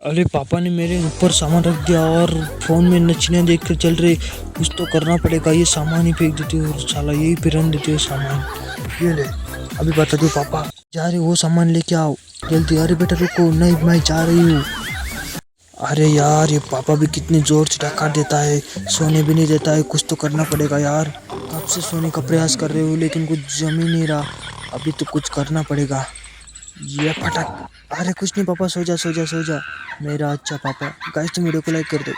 अरे पापा ने मेरे ऊपर सामान रख दिया और फोन में नचने देख कर चल रहे। कुछ तो करना पड़ेगा, ये सामान ही फेंक देते हो और साला यही पे रन देते हो सामान। ये ले, अभी बता दो पापा। जा रहे वो सामान लेके आओ जल्दी। अरे बेटा रुको, नहीं मैं जा रही हूँ। अरे यार ये पापा भी कितने जोर से धक्का देता है, सोने भी नहीं देता है। कुछ तो करना पड़ेगा यार। कब से सोने का प्रयास कर रहे हो लेकिन कुछ जम ही नहीं रहा। अभी तो कुछ करना पड़ेगा। ये फटक। अरे कुछ नहीं पापा, सो जा सो जा सो जा। मेरा अच्छा पापा। गाइस तुम वीडियो को लाइक कर दो।